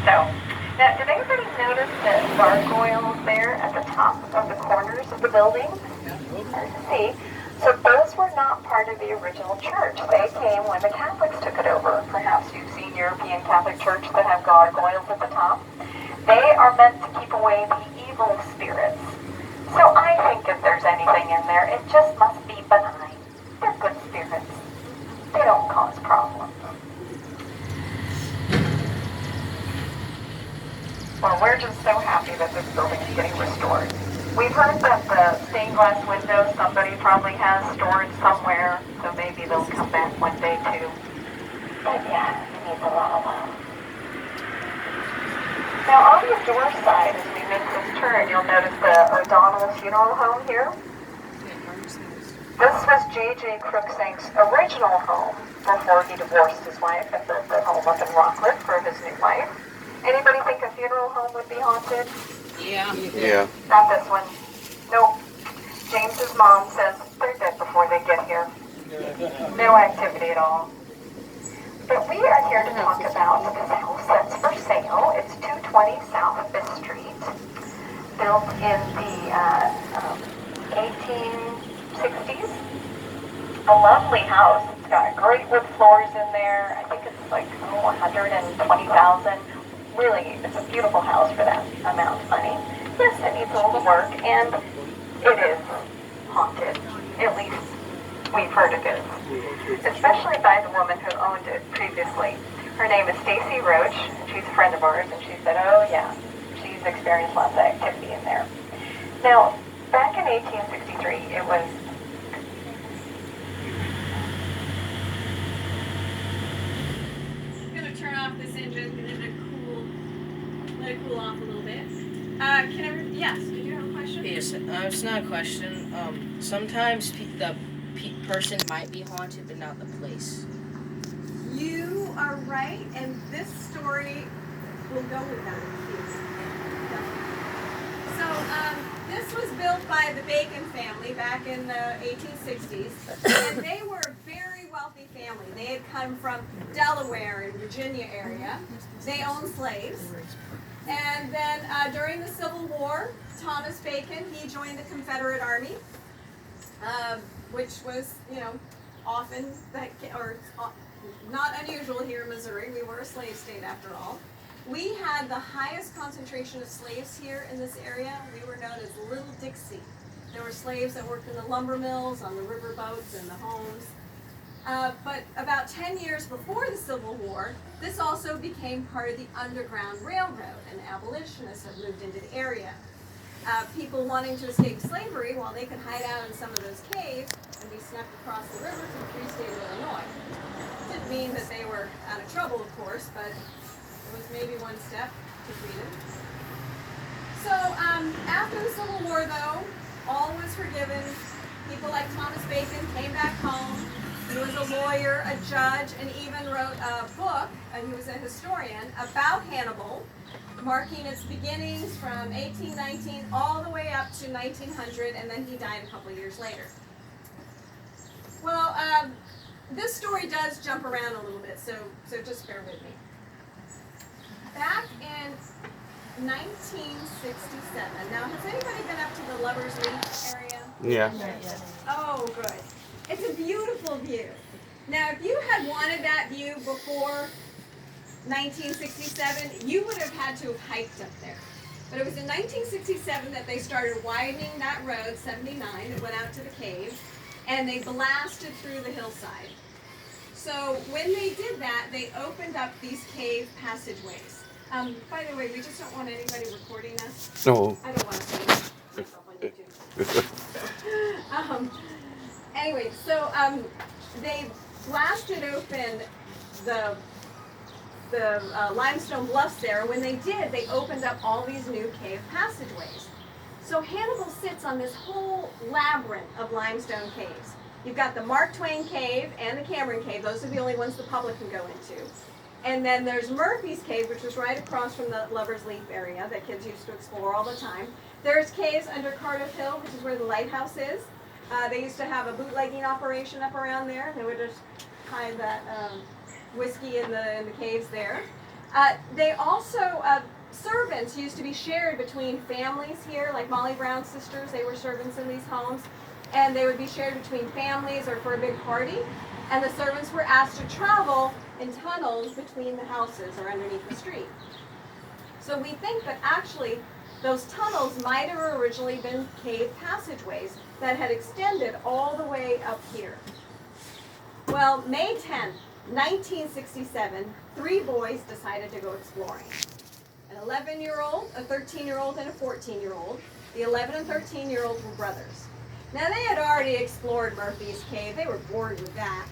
So, now, did anybody notice the gargoyles there at the top of the corners of the building? Hard to see. So those were not part of the original church. They came when the Catholics took it over. Perhaps you've seen European Catholic Church that have gargoyles at the top. They are meant to keep away the evil spirits. So I think if there's anything in there, it just must be benign. They're good spirits. They don't cause problems. Well, we're just so happy that this building is getting restored. We've heard that the stained glass windows somebody probably has stored somewhere, so maybe they'll come back one day too. But yeah, it needs a lot of love. Now on the door side, as we make this turn, you'll notice the O'Donnell Funeral Home here. This was J.J. Cruikshank's original home before he divorced his wife and built the home up in Rockland for his new wife. Anybody think a funeral home would be haunted? Yeah. Not this one. Nope. James's mom says they're dead before they get here. No activity at all. But we are here to talk about this house that's for sale. It's 220 South 5th Street, built in the 1860s. A lovely house. It's got great wood floors in there. I think it's like 120,000. Really, it's a beautiful house for that amount of money. Yes, it needs a little work, and it is haunted. At least we've heard it is. Especially by the woman who owned it previously. Her name is Stacy Roach, and she's a friend of ours, and she said, oh yeah, she's experienced lots of activity in there. Now, back in 1863, it was turn off this engine and let it cool off a little bit. Yes, did you have a question? Yes, it's not a question. Sometimes the person might be haunted, but not the place. You are right, and this story will go with that. So, this was built by the Bacon family back in the 1860s, and they were a very wealthy family. They had come from Delaware and Virginia area. They owned slaves. And then during the Civil War, Thomas Bacon, he joined the Confederate Army, which was, often, not unusual here in Missouri. We were a slave state after all. We had the highest concentration of slaves here in this area. We were known as Little Dixie. There were slaves that worked in the lumber mills, on the river boats, and the homes. But about 10 years before the Civil War, this also became part of the Underground Railroad, and abolitionists had moved into the area. People wanting to escape slavery, while they could hide out in some of those caves and be snuck across the river to the free state of Illinois. Didn't mean that they were out of trouble, of course, but it was maybe one step to freedom. So after the Civil War, though, all was forgiven. People like Thomas Bacon came back home. He was a lawyer, a judge, and even wrote a book, and he was a historian, about Hannibal, marking its beginnings from 1819 all the way up to 1900, and then he died a couple years later. Well, this story does jump around a little bit, so just bear with me. Back in 1967, now has anybody been up to the Lover's Leap area? Yeah. Oh, good. It's a beautiful view. Now, if you had wanted that view before 1967, you would have had to have hiked up there. But it was in 1967 that they started widening that road, 79, that went out to the cave, and they blasted through the hillside. So when they did that, they opened up these cave passageways. By the way, we just don't want anybody recording us. No. I don't want to see myself on YouTube. Anyway, so they blasted open the limestone bluffs there. When they did, they opened up all these new cave passageways. So Hannibal sits on this whole labyrinth of limestone caves. You've got the Mark Twain Cave and the Cameron Cave. Those are the only ones the public can go into. And then there's Murphy's Cave, which is right across from the Lover's Leap area that kids used to explore all the time. There's caves under Cardiff Hill, which is where the lighthouse is. They used to have a bootlegging operation up around there. They would just hide that whiskey in the caves there. They also, servants used to be shared between families here, like Molly Brown's sisters, they were servants in these homes. And they would be shared between families or for a big party. And the servants were asked to travel in tunnels between the houses or underneath the street. So we think that actually those tunnels might have originally been cave passageways that had extended all the way up here. Well, May 10th, 1967, 3 boys decided to go exploring. An 11-year-old, a 13-year-old, and a 14-year-old. The 11 and 13-year-olds were brothers. Now they had already explored Murphy's Cave. They were bored with that.